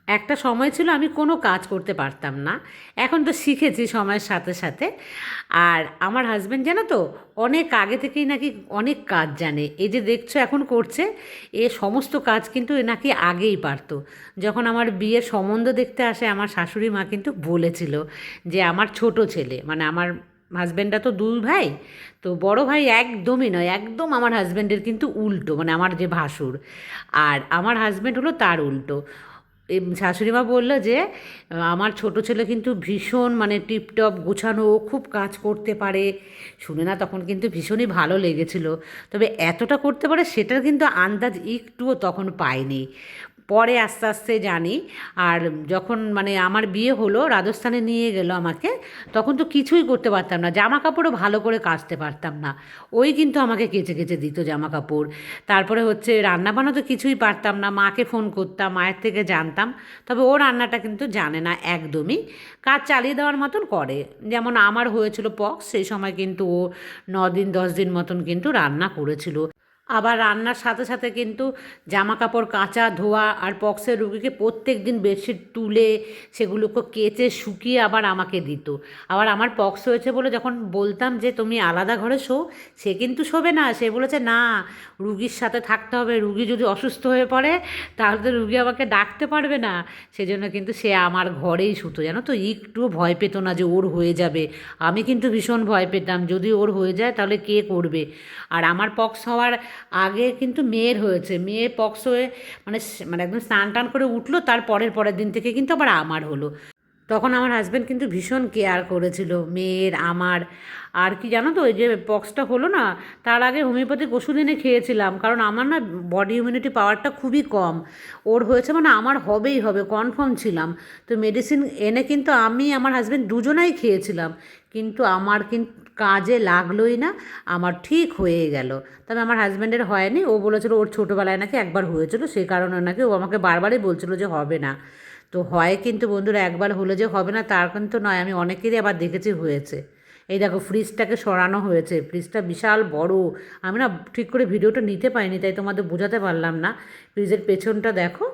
একটা সময় ছিল আমি কোনো কাজ করতে পারতাম না। এখন তো শিখেছি সময়ের সাথে সাথে। আর আমার হাসব্যান্ড জানো তো, অনেক আগে থেকেই নাকি অনেক কাজ জানে। এই যে দেখছো এখন করছে, এ সমস্ত কাজ কিন্তু এ নাকি আগেই পারতো। যখন আমার বিয়ের সম্বন্ধ দেখতে আসে আমার শাশুড়ি মা কিন্তু বলেছিল যে আমার ছোট ছেলে, মানে আমার হাজব্যান্ডরা তো দুই ভাই, তো বড় ভাই একদমই নয়, একদম আমার হাজব্যান্ডের কিন্তু উল্টো, মানে আমার যে ভাসুর, আর আমার হাজব্যান্ড হলো তার উল্টো। এই শাশুড়ি মা বললো যে আমার ছোট ছেলে কিন্তু ভীষণ মানে টিপটপ গোছানো, ও খুব কাজ করতে পারে। শুনে না তখন কিন্তু ভীষণই ভালো লেগেছিল। তবে এতটা করতে পারে সেটার কিন্তু আন্দাজ একটুও তখন পাইনি। পরে আস্তে আস্তে জানি। আর যখন মানে আমার বিয়ে হলো, রাজস্থানে নিয়ে গেল আমাকে, তখন তো কিছুই করতে পারতাম না, জামা কাপড়ও ভালো করে কাচতে পারতাম না। ওই কিন্তু আমাকে কেচে কেচে দিত জামা কাপড়। তারপরে হচ্ছে রান্না বান্না তো কিছুই পারতাম না, মাকে ফোন করতাম, মায়ের থেকে জানতাম। তবে ও রান্নাটা কিন্তু জানে না একদমই, কাজ চালিয়ে দেওয়ার মতন করে। যেমন আমার হয়েছিল পক্স, সেই সময় কিন্তু ও 9 দিন 10 দিন মতন কিন্তু রান্না করেছিল। আবার রান্নার সাথে সাথে কিন্তু জামা কাপড় কাচা ধোয়া, আর পক্সের রুগীকে প্রত্যেক দিন বেডশিট তুলে সেগুলোকে কেচে শুকিয়ে আবার আমাকে দিত। আবার আমার পক্স হয়েছে বলে যখন বলতাম যে তুমি আলাদা ঘরে শো, সে কিন্তু শোবে না, সে বলেছে না, রুগীর সাথে থাকতে হবে, রুগী যদি অসুস্থ হয়ে পড়ে তাহলে তো রুগী আমাকে ডাকতে পারবে না। সেজন্য কিন্তু সে আমার ঘরেই শুতো, জানো তো, একটুও ভয় পেত না যে ওর হয়ে যাবে। আমি কিন্তু ভীষণ ভয় পেতাম, যদি ওর হয়ে যায় তাহলে কে করবে। আর আমার পক্স হওয়ার আগে কিন্তু মেয়ের হয়েছে, মেয়ে পক্স হয়ে মানে মানে একদম স্নান টান করে উঠলো, তার পরের পরের দিন থেকে কিন্তু আবার আমার হলো। তখন আমার হাজব্যান্ড কিন্তু ভীষণ কেয়ার করেছিল মেয়ের, আমার। আর কি জানো তো, ওই যে পক্সটা হলো না, তার আগে হোমিওপ্যাথিক ওষুধ এনে খেয়েছিলাম, কারণ আমার না বডি ইমিউনিটি পাওয়ারটা খুবই কম। ওর হয়েছে মানে আমার হবেই হবে, কনফার্ম ছিলাম। তো মেডিসিন এনে কিন্তু আমি আমার হাজব্যান্ড দুজনাই খেয়েছিলাম, কিন্তু আমার কিন্তু কাজে লাগলোই না, আমার ঠিক হয়ে গেল। তবে আমার হাজব্যান্ডের হয়নি, ও বলেছিল ওর ছোটোবেলায় নাকি একবার হয়েছিল, সেই কারণে নাকি ও আমাকে বারবারই বলছিল যে হবে না। তো হয় কিন্তু বন্ধুরা, একবার হলে যে হবে না তার কিন্তু নয়, আমি অনেকেরই আবার দেখেছি হয়েছে। এই দেখো ফ্রিজটাকে সরানো হয়েছে, ফ্রিজটা বিশাল বড়। আমি না ঠিক করে ভিডিওটা নিতে পারিনি, তাই তোমাদের বোঝাতে পারলাম না। ফ্রিজের পেছনটা দেখো,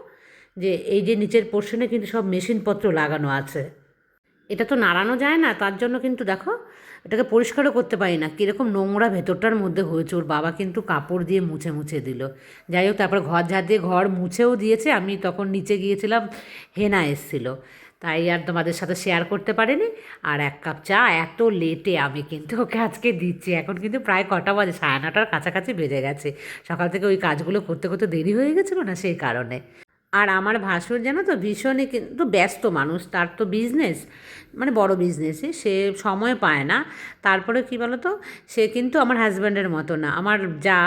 যে এই যে নিচের পোর্শনে কিন্তু সব মেশিনপত্র লাগানো আছে। এটা তো নাড়ানো যায় না, তার জন্য কিন্তু দেখো এটাকে পরিষ্কারও করতে পারি না, কীরকম নোংরা ভেতরটার মধ্যে হয়েছে। ওর বাবা কিন্তু কাপড় দিয়ে মুছে মুছে দিল। যাই হোক, তারপর ঘর ঝাড় দিয়ে ঘর মুছেও দিয়েছে। আমি তখন নিচে গিয়েছিলাম, হেনা এসেছিল, তাই আর তোমাদের সাথে শেয়ার করতে পারিনি। আর 1 কাপ চা এত লেটে আমি কিন্তু ওকে আজকে দিচ্ছি। এখন কিন্তু প্রায় কটা বাজে, 9:30টার কাছাকাছি বেজে গেছে। সকাল থেকে ওই কাজগুলো করতে করতে দেরি হয়ে গেছিলো না, সেই কারণে। আর আমার ভাসুর জানো তো ভীষণই কিন্তু ব্যস্ত মানুষ, তার তো বিজনেস, মানে বড় বিজনেসই, সে সময় পায় না। তারপরে কি বলো তো, সে কিন্তু আমার হাজব্যান্ডের মতো না। আমার যা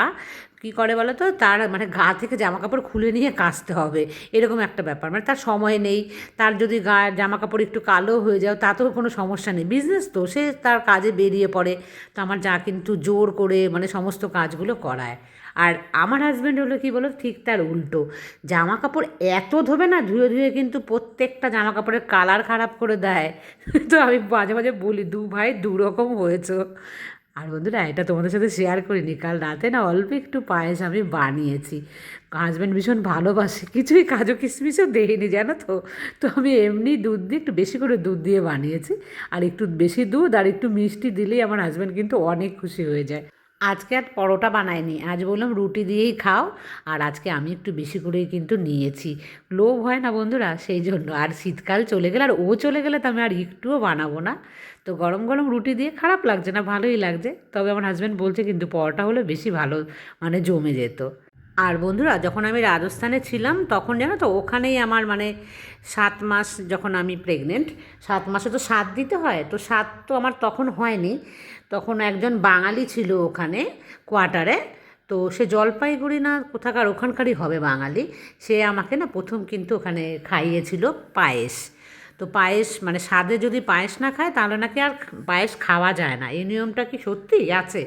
কী করে বলো তো, তার মানে গা থেকে জামা কাপড় খুলে নিয়ে কাচতে হবে, এরকম একটা ব্যাপার, মানে তার সময় নেই। তার যদি গা জামা কাপড় একটু কালো হয়ে যায় তাতেও কোনো সমস্যা নেই, বিজনেস তো, সে তার কাজে বেরিয়ে পড়ে। তো আমার যা কিন্তু জোর করে মানে সমস্ত কাজগুলো করায়। আর আমার হাজব্যান্ড হলো কি বলো, ঠিক তার উল্টো। জামা কাপড় এত ধোবে না, ধুয়ে ধুয়ে কিন্তু প্রত্যেকটা জামা কাপড়ের কালার খারাপ করে দেয়। তো আমি মাঝে মাঝে বলি, দু ভাই দু রকম হয়েছো। আর বন্ধুরা, এটা তোমাদের সাথে শেয়ার করিনি, কাল রাতে না অল্প একটু পায়েস আমি বানিয়েছি। হাজব্যান্ড ভীষণ ভালোবাসে, কিছুই কাজু কিশমিশও দেয়নি জানো তো। তো আমি এমনি দুধ দিয়ে, একটু বেশি করে দুধ দিয়ে বানিয়েছি। আর একটু বেশি দুধ আর একটু মিষ্টি দিলেই আমার হাজব্যান্ড কিন্তু অনেক খুশি হয়ে যায়। আজকে আর পরোটা বানাইনি, আজ বললাম রুটি দিয়েই খাও। আর আজকে আমি একটু বেশি করেই কিন্তু নিয়েছি, লোভ হয় না বন্ধুরা, সেই জন্য। আর শীতকাল চলে গেলে আর ও চলে গেলে তো আমি আর একটুও বানাবো না। তো গরম গরম রুটি দিয়ে খারাপ লাগছে না, ভালোই লাগছে। তবে আমার হাজব্যান্ড বলছে কিন্তু পরোটা হলে বেশি ভালো, মানে জমে যেত। আর বন্ধুরা, যখন আমি রাজস্থানে ছিলাম তখন জানো তো, ওখানেই আমার মানে 7 মাস যখন আমি প্রেগনেন্ট, 7 মাসে তো 7 দিতে হয়, তো 7 তো আমার তখন হয়নি। তখন একজন বাঙালি ছিল ওখানে কোয়ার্টারে, তো সে জলপাইগুড়ি না কোথাকার, ওখানকারই হবে বাঙালি। সে আমাকে না প্রথম কিন্তু ওখানে খাইয়েছিল পায়েস। তো পায়েস মানে স্বাদে যদি পায়েস না খায় তাহলে নাকি আর পায়েস খাওয়া যায় না, এই নিয়মটা কি সত্যি আছে?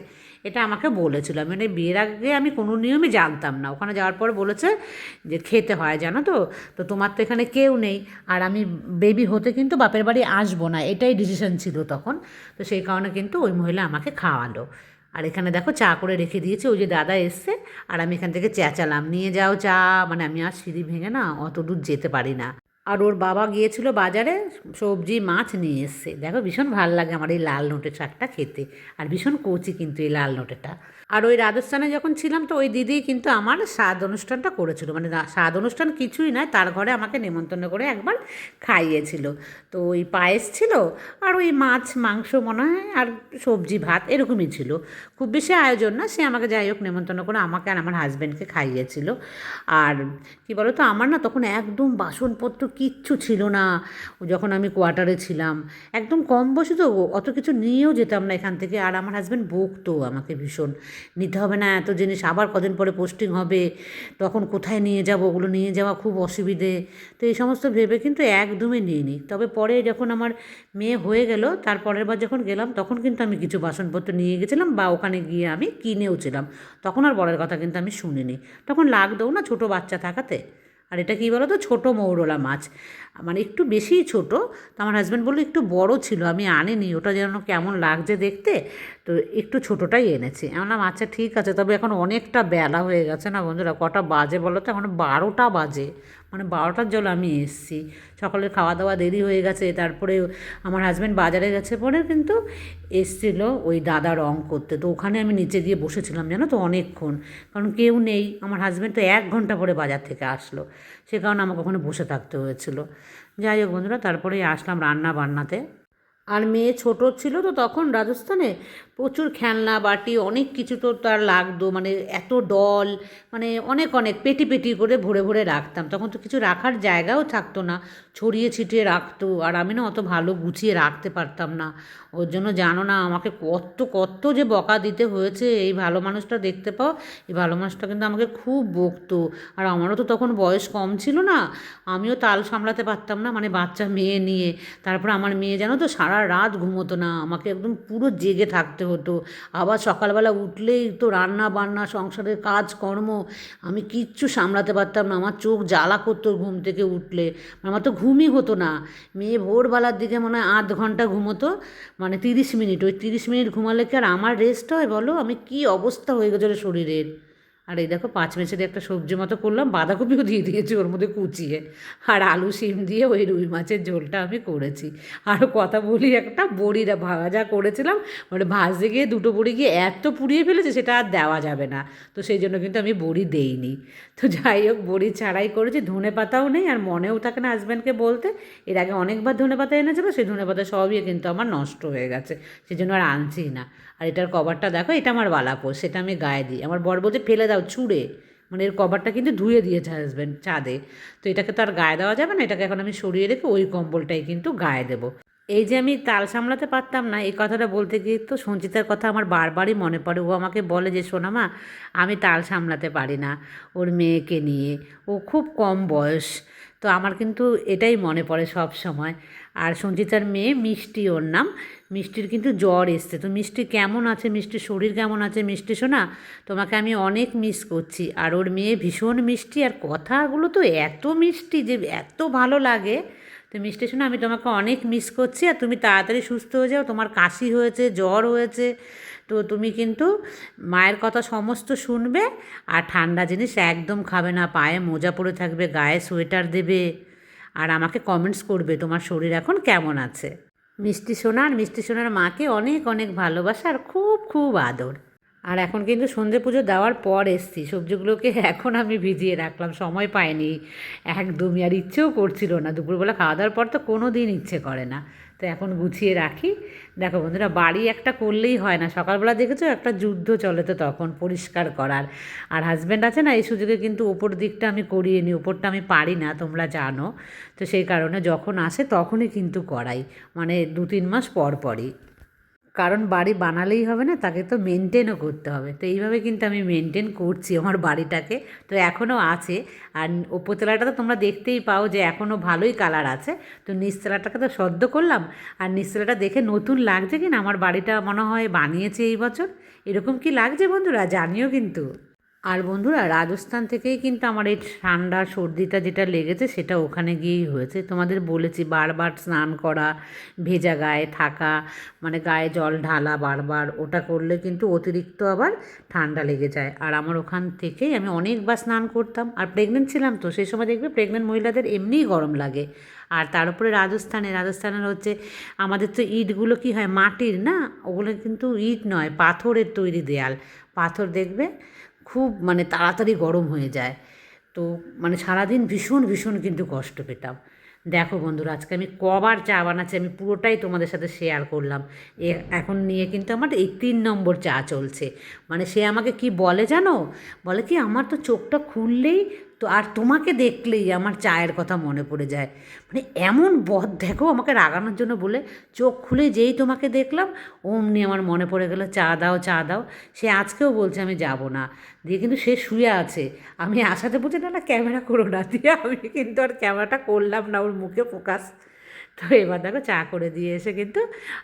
এটা আমাকে বলেছিল, মানে বিয়ের আগে আমি কোনো নিয়মই জানতাম না, ওখানে যাওয়ার পর বলেছে যে খেতে হয় জানো তো। তো তোমার তো এখানে কেউ নেই, আর আমি বেবি হতে কিন্তু বাপের বাড়ি আসবো না, এটাই ডিসিশন ছিল তখন। তো সেই কারণে কিন্তু ওই মহিলা আমাকে খাওয়ালো। আর এখানে দেখো চা করে রেখে দিয়েছি, ওই যে দাদা এসছে, আর আমি এখান থেকে চেঁচালাম নিয়ে যাও চা, মানে আমি আর সিঁড়ি ভেঙে না অত দূর যেতে পারি না। আর ওর বাবা গিয়েছিল বাজারে, সবজি মাছ নিয়ে এসছে। দেখো ভীষণ ভালো লাগে আমার এই লাল নোটে শাকটা খেতে, আর ভীষণ কচি কিন্তু এই লাল নোটেটা। আর ওই রাজস্থানে যখন ছিলাম তো ওই দিদি কিন্তু আমার স্বাদ অনুষ্ঠানটা করেছিল, মানে স্বাদ অনুষ্ঠান কিছুই নয়, তার ঘরে আমাকে নেমন্তন্ন করে একবার খাইয়েছিল। তো ওই পায়েস ছিল, আর ওই মাছ মাংস মনে হয়, আর সবজি ভাত এরকমই ছিল, খুব বেশি আয়োজন না। সে আমাকে যাই হোক নেমন্তন্ন করে আমাকে আর আমার হাজব্যান্ডকে খাইয়েছিল। আর কি বলো তো, আমার না তখন একদম বাসনপত্র কিচ্ছু ছিল না, যখন আমি কোয়ার্টারে ছিলাম। একদম কম বয়সে তো, অত কিছু নিয়েও যেতাম না এখান থেকে। আর আমার হাজব্যান্ড বকতো আমাকে ভীষণ, নিতে হবে না এত জিনিস, আবার কদিন পরে পোস্টিং হবে, তখন কোথায় নিয়ে যাব, ওগুলো নিয়ে যাওয়া খুব অসুবিধে। তো এই সমস্ত ভেবে কিন্তু একদমই নিইনি। তবে পরে যখন আমার মেয়ে হয়ে গেল, তার পরের বার যখন গেলাম তখন কিন্তু আমি কিছু বাসনপত্র নিয়ে গেছিলাম, বা ওখানে গিয়ে আমি কিনেওছিলাম। তখন আর বড়ের কথা কিন্তু আমি শুনিনি, তখন লাগতোও না ছোটো বাচ্চা থাকাতে। আর এটা কী বলো তো, ছোটো মৌরলা মাছ, মানে একটু বেশিই ছোটো। তো আমার হাজব্যান্ড বললো একটু বড় ছিল, আমি আনিনি, ওটা যেন কেমন লাগছে দেখতে, তো একটু ছোটোটাই এনেছি। আমি বললাম আচ্ছা ঠিক আছে। তবে এখন অনেকটা বেলা হয়ে গেছে না বন্ধুরা, কটা বাজে বলো তো, এখন 12টা বাজে, মানে 12টার জল আমি এসেছি। সকালের খাওয়া দাওয়া দেরি হয়ে গেছে, তারপরে আমার হাজব্যান্ড বাজারে গেছে পরে কিন্তু এসছিল ওই দাদা রং করতে, তো ওখানে আমি নিচে গিয়ে বসেছিলাম জানো তো অনেকক্ষণ, কারণ কেউ নেই। আমার হাজব্যান্ড তো 1 ঘন্টা পরে বাজার থেকে আসলো, সে কারণে আমাকে ওখানে বসে থাকতে হয়েছিল। যাই হোক বন্ধুরা, তারপরেই আসলাম রান্না বান্নাতে। আর মেয়ে ছোট ছিল তো তখন রাজস্থানে, প্রচুর খেলনা বাটি অনেক কিছু তো তার লাগতো, মানে এত ডল, মানে অনেক অনেক পেটি পেটি করে ভরে ভরে রাখতাম। তখন তো কিছু রাখার জায়গাও থাকতো না, ছড়িয়ে ছিটিয়ে রাখতো, আর আমি না অত ভালো গুছিয়ে রাখতে পারতাম না। ওর জন্য জানো না আমাকে কত কত যে বকা দিতে হয়েছে। এই ভালো মানুষটা দেখতে পাও, এই ভালো মানুষটা কিন্তু আমাকে খুব বকতো। আর আমারও তো তখন বয়স কম ছিল না, আমিও তাল সামলাতে পারতাম না, মানে বাচ্চা মেয়ে নিয়ে। তারপর আমার মেয়ে জানো তো সারা রাত ঘুমোতো না, আমাকে একদম পুরো জেগে থাকতে হতো। আবার সকালবেলা উঠলেই তো রান্না বান্না, সংসারের কাজকর্ম, আমি কিচ্ছু সামলাতে পারতাম না, আমার চোখ জ্বালা করতো ঘুম থেকে উঠলে, আমার তো ঘুমই হতো না। মেয়ে ভোরবেলার দিকে মনে হয় 8 ঘন্টা ঘুমোতো, মানে 30 মিনিট, ওই 30 মিনিট ঘুমালে কি আর আমার রেস্ট হয় বলো? আমি কী অবস্থা হয়ে গেছিলো শরীরের। আর এই দেখো 5 মেচের একটা সবজি মতো করলাম, বাঁধাকপিও দিয়ে দিয়েছি ওর মধ্যে কুচিয়ে, আর আলু শিম দিয়ে ওই রুই মাছের ঝোলটা আমি করেছি। আর কথা বলি, একটা বড়ির ভাজা করেছিলাম, মানে ভাজতে গিয়ে দুটো বড়ি গিয়ে এত পুড়িয়ে ফেলেছে সেটা আর দেওয়া যাবে না, তো সেই জন্য কিন্তু আমি বড়ি দেইনি। তো যাই হোক, বড়ি ছাড়াই করেছি, ধনে পাতাও নেই, আর মনেও থাকে না হাজব্যান্ডকে বলতে। এর আগে অনেকবার ধনে পাতা এনেছিল, সেই ধনে পাতা সবই কিন্তু আমার নষ্ট হয়ে গেছে, সেই জন্য আর আনছি না। আর এটার কভারটা দেখো, এটা আমার বালাপোষ, সেটা আমি গায়ে দিই। আমার বর বলতে ফেলে দাও ছুঁড়ে, মানে এর কভারটা কিন্তু ধুয়ে দিয়েছে হাজব্যান্ড চাঁদে, তো এটাকে তো আর গায়ে দেওয়া যাবে না, এটাকে এখন আমি সরিয়ে রেখে ওই কম্বলটাই কিন্তু গায়ে দেবো। এই যে আমি তাল সামলাতে পারতাম না, এই কথাটা বলতে গিয়ে তো সঞ্চিতার কথা আমার বারবারই মনে পড়ে। ও আমাকে বলে যে সোনামা, আমি তাল সামলাতে পারি না ওর মেয়েকে নিয়ে, ও খুব কম বয়স। তো আমার কিন্তু এটাই মনে পড়ে সব সময়। আর সঞ্চিতার মেয়ে মিষ্টি, ওর নাম। মিষ্টির কিন্তু জ্বর এসছে, তো মিষ্টি কেমন আছে, মিষ্টির শরীর কেমন আছে? মিষ্টি শোনা, তোমাকে আমি অনেক মিস করছি। আর ওর মেয়ে ভীষণ মিষ্টি, আর কথাগুলো তো এত মিষ্টি যে এত ভালো লাগে। তো মিষ্টি শোনা, আমি তোমাকে অনেক মিস করছি, আর তুমি তাড়াতাড়ি সুস্থ হয়ে যাও। তোমার কাশি হয়েছে, জ্বর হয়েছে, তো তুমি কিন্তু মায়ের কথা সমস্ত শুনবে, আর ঠান্ডা জিনিস একদম খাবে না, পায়ে মোজা পরে থাকবে, গায়ে সোয়েটার দেবে, আর আমাকে কমেন্টস করবে তোমার শরীর এখন কেমন আছে। মিষ্টি সোনা আর মিষ্টি সোনার মাকে অনেক অনেক ভালোবাসা আর খুব খুব আদর। আর এখন কিন্তু সন্ধে পুজো দেওয়ার পর এসছি, সবজিগুলোকে এখন আমি ভিজিয়ে রাখলাম, সময় পাইনি একদমই, আর ইচ্ছেও করছিল না। দুপুরবেলা খাওয়া দাওয়ার পর তো কোনো দিন ইচ্ছে করে না, তো এখন গুছিয়ে রাখি। দেখো বন্ধুরা, বাড়ি একটা করলেই হয় না, সকালবেলা দেখেছো একটা যুদ্ধ চলে তো তখন পরিষ্কার করার। আর হাজব্যান্ড আছে না, এই সুযোগে কিন্তু ওপর দিকটা আমি করিয়ে নিই, ওপরটা আমি পারি না তোমরা জানো, তো সেই কারণে যখন আসে তখনই কিন্তু করাই, মানে 2-3 মাস পর পরই। কারণ বাড়ি বানালেই হবে না, তাকে তো মেনটেনও করতে হবে, তো এইভাবে কিন্তু আমি মেনটেন করছি আমার বাড়িটাকে। তো এখনও আছে, আর ওপরতলাটা তো তোমরা দেখতেই পাও যে এখনও ভালোই কালার আছে। তো নিচতলাটাকে তো সদ্য করলাম, আর নিচতলাটা দেখে নতুন লাগছে কি না, আমার বাড়িটা মনে হয় বানিয়েছে এই বছর, এরকম কি লাগছে বন্ধুরা জানিও কিন্তু। আর বন্ধুরা, রাজস্থান থেকেই কিন্তু আমার এই ঠান্ডা সর্দিটা যেটা লেগেছে সেটা ওখানে গিয়েই হয়েছে। তোমাদের বলেছি বারবার স্নান করা, ভেজা গায়ে থাকা, মানে গায়ে জল ঢালা বারবার, ওটা করলে কিন্তু অতিরিক্ত আবার ঠান্ডা লেগে যায়। আর আমার ওখান থেকেই আমি অনেকবার স্নান করতাম। আর প্রেগনেন্ট ছিলাম তো, সেই সময় দেখবে প্রেগনেন্ট মহিলাদের এমনিই গরম লাগে। আর তার উপরে রাজস্থানের হচ্ছে, আমাদের তো ইটগুলো কি হয় মাটির না, ওগুলো কিন্তু ইট নয়, পাথরের তৈরি দেয়াল। পাথর দেখবে খুব মানে তাড়াতাড়ি গরম হয়ে যায়। তো মানে সারাদিন ভীষণ ভীষণ কিন্তু কষ্ট পেতাম। দেখো বন্ধুরা, আজকে আমি কবার চা বানাচ্ছি আমি পুরোটাই তোমাদের সাথে শেয়ার করলাম। এখন নিয়ে কিন্তু আমার এই 3 নম্বর চা চলছে। মানে সে আমাকে কি বলে জানো, বলে কি আমার তো চোখটা খুললেই তো আর তোমাকে দেখলেই আমার চায়ের কথা মনে পড়ে যায়। মানে এমন বদ দেখো, আমাকে রাগানোর জন্য বলে, চোখ খুলে যেই তোমাকে দেখলাম অমনি আমার মনে পড়ে গেলো চা দাও চা দাও। সে আজকেও বলছে আমি যাব না, দিয়ে কিন্তু সে শুয়ে আছে। আমি আসাতে বলছি না না ক্যামেরা করো না, দিয়ে আমি কিন্তু আর ক্যামেরাটা করলাম না, ওর মুখে ফোকাস। তো এবার দেখো চা করে দিয়ে এসে কিন্তু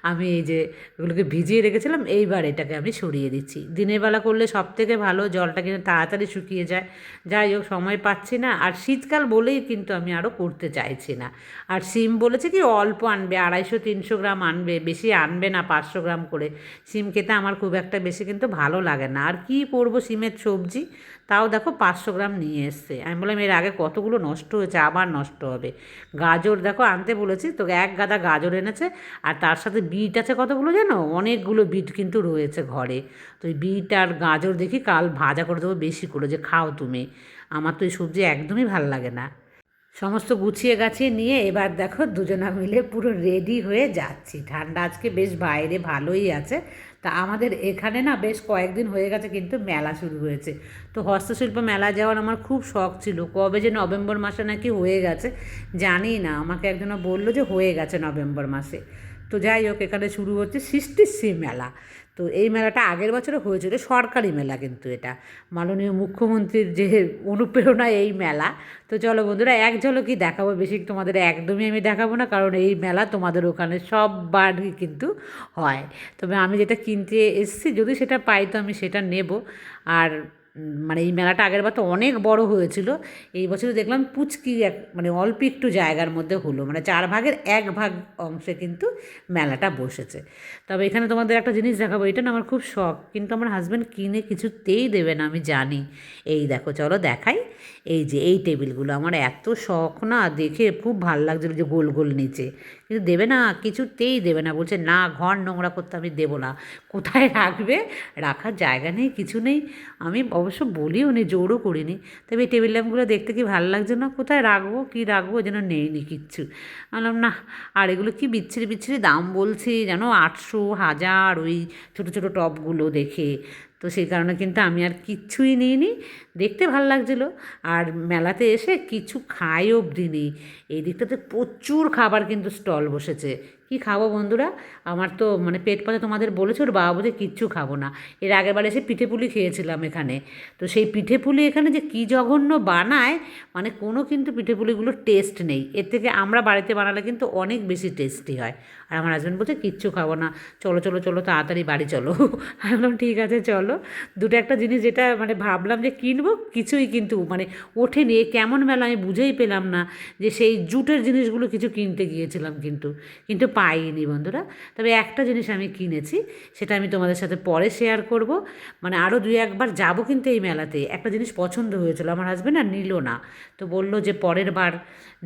আমি এই যে এগুলোকে ভিজিয়ে রেখেছিলাম, এইবার এটাকে আমি সরিয়ে দিচ্ছি। দিনের বেলা করলে সব থেকে ভালো, জলটা কিন্তু তাড়াতাড়ি শুকিয়ে যায়। যাই হোক, সময় পাচ্ছি না, আর শীতকাল বলেই কিন্তু আমি আরও করতে চাইছি না। আর সিম বলেছে কি অল্প আনবে, 250-300 গ্রাম আনবে, বেশি আনবে না, 500 গ্রাম করে। সিম খেতে আমার খুব একটা বেশি কিন্তু ভালো লাগে না, আর কি করবো সিমের সবজি। তাও দেখো 500 গ্রাম নিয়ে এসছে। আমি বললাম এর আগে কতগুলো নষ্ট হয়েছে, আবার নষ্ট হবে। গাজর দেখো আনতে বলেছি তো, এক গাদা গাজর এনেছে। আর তার সাথে বিট আছে কতগুলো জানো, অনেকগুলো বিট কিন্তু রয়েছে ঘরে। তো ওই বিট আর গাজর দেখি কাল ভাজা করে দেবো বেশি করে, যে খাও তুমি। আমার তো এই সবজি একদমই ভাল লাগে না। সমস্ত গুছিয়ে গাছিয়ে নিয়ে এবার দেখো দুজনা মিলে পুরো রেডি হয়ে যাচ্ছি। ঠান্ডা আজকে বেশ বাইরে ভালোই আছে। তা আমাদের এখানে না বেশ কয়েকদিন হয়ে গেছে কিন্তু মেলা শুরু হয়েছে। তো হস্তশিল্প মেলা যাওয়ার আমার খুব শখ ছিল, কবে যে নভেম্বর মাসে নাকি হয়ে গেছে জানি না, আমাকে একজনা বললো যে হয়ে গেছে নভেম্বর মাসে। তো যাই হোক, এখানে শুরু হচ্ছে সৃষ্টিশ্রী মেলা। তো এই মেলাটা আগের বছরও হয়েছিল, সরকারি মেলা কিন্তু এটা, মাননীয় মুখ্যমন্ত্রীর যে অনুপ্রেরণায় এই মেলা। তো চলো বন্ধুরা, এক ঝলকই দেখাবো, বেশি তোমাদের একদমই আমি দেখাবো না, কারণ এই মেলা তোমাদের ওখানে সববারই কিন্তু হয়। তবে আমি যেটা কিনতে এসেছি, যদি সেটা পাই তো আমি সেটা নেব। আর মানে এই মেলাটা আগের বার তো অনেক বড় হয়েছিল, এই বছর দেখলাম পুচকি এক মানে অল্প একটু জায়গার মধ্যে হলো, মানে 4 ভাগের 1 ভাগ অংশে কিন্তু মেলাটা বসেছে। তবে এখানে তোমাদের একটা জিনিস দেখাবো, এটা না আমার খুব শখ, কিন্তু আমার হাজব্যান্ড কিনে কিছুতেই দেবে না, আমি জানি। এই দেখো চলো দেখাই। এই যে এই টেবিলগুলো আমার এত শখ না, দেখে খুব ভাল লাগছিলো, যে গোল গোল নিচে, কিন্তু দেবে না, কিছুতেই দেবে না, বলছে না ঘর নোংরা করতে আমি দেবো না। কোথায় রাখবে, রাখার জায়গা নেই, কিছু নেই। আমি অবশ্য বলিও নি, জোরও করিনি। তবে এই টেবিল ল্যাম্পগুলো দেখতে কি ভালো লাগছে না, কোথায় রাখবো কী রাখবো যেন নেইনি কিচ্ছু। বললাম না। আর এগুলো কি বিচ্ছিরি বিচ্ছিরি দাম বলছি যেন, 800, 1000, ওই ছোটো ছোটো টবগুলো দেখে। তো সেই কারণে কিন্তু আমি আর কিচ্ছুই নিইনি। দেখতে ভাল লাগছিলো, আর মেলাতে এসে কিছু খাই অবধি নেই। এই দিকটাতে প্রচুর খাবার কিন্তু স্টল বসেছে। কি খাবো বন্ধুরা, আমার তো মানে পেট পাতে, তোমাদের বলেছে ওর বাবা বোধহয় কিচ্ছু খাবো না। এর আগের বার এসে পিঠেপুলি খেয়েছিলাম এখানে। তো সেই পিঠেপুলি এখানে যে কী জঘন্য বানায়, মানে কোনো কিন্তু পিঠেপুলিগুলোর টেস্ট নেই, এর থেকে আমরা বাড়িতে বানালে কিন্তু অনেক বেশি টেস্টি হয়। আর আমার হাজব্যান্ড বলছে কিচ্ছু খাবো না, চলো চলো চলো তাড়াতাড়ি বাড়ি চলো। আমি বললাম ঠিক আছে চলো। দুটো একটা জিনিস যেটা মানে ভাবলাম যে কিনবো, কিছুই কিন্তু মানে ওঠেনি, কেমন মেলা আমি বুঝেই পেলাম না, যে সেই জুটের জিনিসগুলো কিছু কিনতে গিয়েছিলাম কিন্তু কিন্তু পাইনি বন্ধুরা। তবে একটা জিনিস আমি কিনেছি, সেটা আমি তোমাদের সাথে পরে শেয়ার করব। মানে আরও 2-1 বার যাবো কিন্তু এই মেলাতে, একটা জিনিস পছন্দ হয়েছিল, আমার হাজব্যান্ড আর নিল না। তো বললো যে পরের বার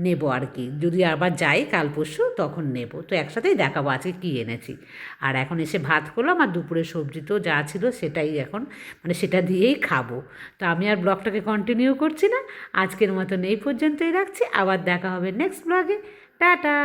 নেব আর কি, যদি আবার যাই কাল পরশু তখন নেব। তো একসাথেই দেখাবো আজকে কী এনেছি। আর এখন এসে ভাত করলাম, আর দুপুরের সবজি তো যা ছিল সেটাই এখন মানে সেটা দিয়েই খাবো। তো আমি আর ব্লগটাকে কন্টিনিউ করছি না, আজকের মতন এই পর্যন্তই রাখছি, আবার দেখা হবে নেক্সট ব্লগে। টাটা।